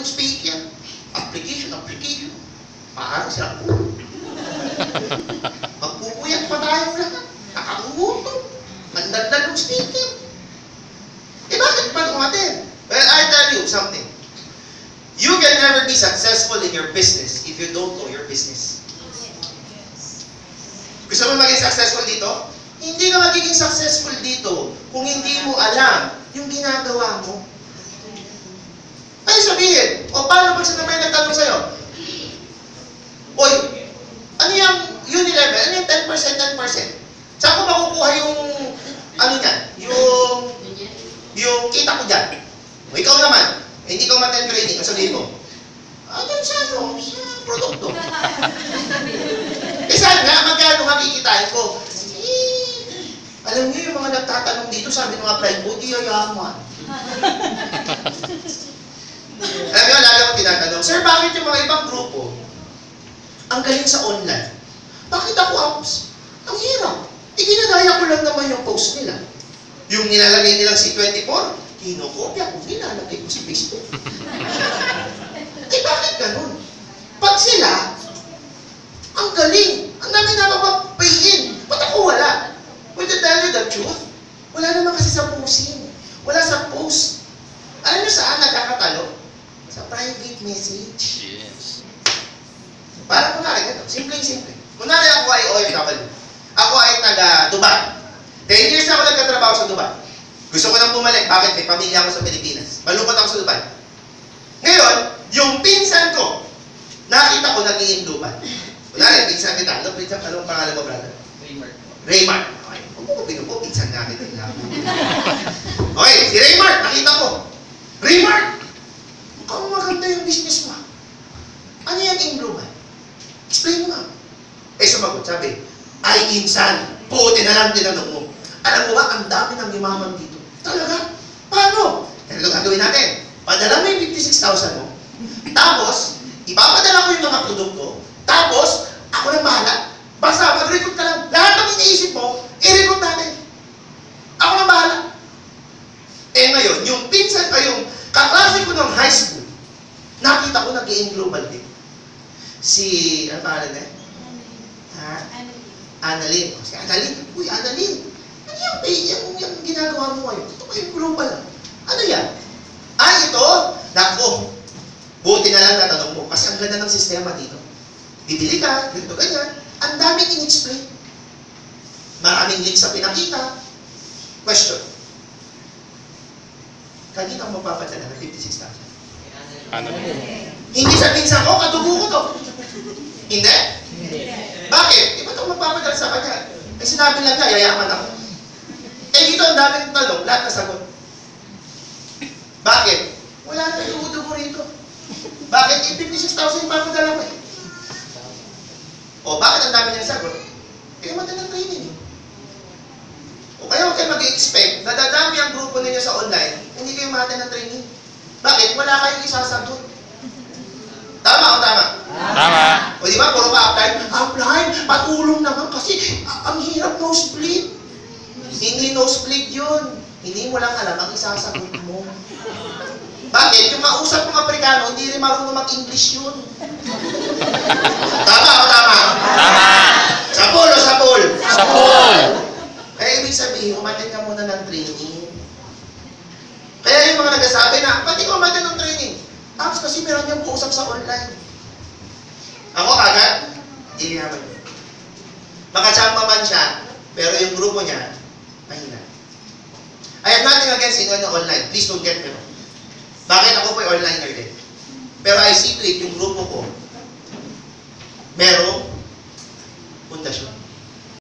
yung speaker. Application. Parang sila po. Magpupuyat pa tayong lahat. Nakakuto. Mandagdag yung speaker. Eh bakit pa umatin? Well, I tell you something. You can never be successful in your business if you don't know your business. Gusto mo maging successful dito? Hindi ka magiging successful dito kung hindi mo alam yung ginagawa mo. Ay sabihin, o paano pag may nagtanong sa'yo? Oy, ano yung Unilever? Ano yung 10%? Saan ko makukuha yung, ano niyan? Yung kita ko dyan? O ikaw naman, hindi ka ma-10 training, ang sabihin mo, dyan sa produkto. Eh saan nga, magkano kikitain ko? Alam niyo yung mga nagtatanong dito, sabi ng applied ko, di yayaman. Alam niyo, lagi ako tinatanong, sir, bakit yung mga ibang grupo ang galing sa online? Bakit ako apps? Ang hirap. Ginagaya ko lang naman yung post nila. Yung nilalagay nilang C24, kinokopya ko, nilalagay ko sa Facebook. Eh bakit ganun? Pag sila, ang galing, ang dami napapapayin, ba't ako wala? But to tell you the truth, wala naman kasi sa posting. Wala sa post. Alam niyo saan nagkakatalo? Sa private message. Yes. Para kunwari ganito, simple. Kunwari ako ay OFW. Ako ay taga-Dubai. 10 years na ako nagkatrabaho sa Dubai. Gusto ko nang bumalik. Bakit? May pamilya ako sa Pilipinas. Malungkot ako sa Dubai. Ngayon, yung pinsan ko, nakita ko nag-i-Dubai. Kunwari, pinsan kita. Anong pangalan mo, brother? Raymart. Okay. Huwag mo ko pinupo, pinsan namin. Okay, si Raymart, nakita ko. Raymart! Mukhang maganda yung business mo. Ano yan in Dubai? Explain mo nga. Eh, sumagot, sabi, ay insan, puti na lang tinanong mo. Alam mo ba, ang dami ng imaman dito. Talaga? Paano? Ganito gagawin natin. Padala mo yung 56,000 mo. Tapos, ipapadala ko yung mga produkto. Tapos, ako na bahala. Basta, mag-recruit ka lang. Lahat ng iniisip mo, i-recruit natin. Ako na bahala. Eh ngayon, yung pinsan pa yung kaklase ko ng high school, nakita ko nag-i-in global din. Si, ano pangalan na? Ha? Annalyn. Si Annalyn. Uy, Annalyn. Ano yung ginagawa mo ngayon? Ito ko yung global. Ano yan? Ito? Nako. Buti na lang natanong mo. Kasi ang ganda ng sistema dito. Bibili ka, ganito, ganyan. Ang daming in-explain. Maraming links sa pinakita. Question. Kanina ang mapapadala ng 56,000. Ano? Hindi sa pinsan ko, kadugo ko to. Hindi? Bakit? Di ba ito magpapadala sa kanya? Eh sinabi lang niya, yayaman ako. Eh dito ang daming tanong, lahat nasagot. Bakit? Wala na yung dugo rito. Bakit? 56,000 yung papadala mo eh. O bakit ang dami niyang sagot? Kaya mata ng training. O kaya huwag kayo mag-expect na dadami ang grupo ninyo sa online, hindi kayo mata ng training. Bakit? Wala kayong isasagot. Tama o tama? Tama. O di ba? Puro ka upline. Upline, patulong naman kasi ang hirap nosebleed. Hindi nosebleed yun. Hindi mo lang alam ang isasagot mo. Bakit? Yung kausap ng Aprikano, hindi rin marunong mag-English yun. Tama o tama? Tama. Sapul o sapul? Sapul. Kaya ibig sabihin, umatin ka muna ng training. Kaya yung mga nagsasabi na, pati ko umatin ng training. Tapos kasi meron niyang kausap sa online. Ako kagad, hindi naman yun. Makachamba man siya, pero yung grupo niya, mahina. I have nothing against anyone na online. Please don't get me wrong. Bakit ako po ay onliner din? Pero I see to it, yung grupo ko, merong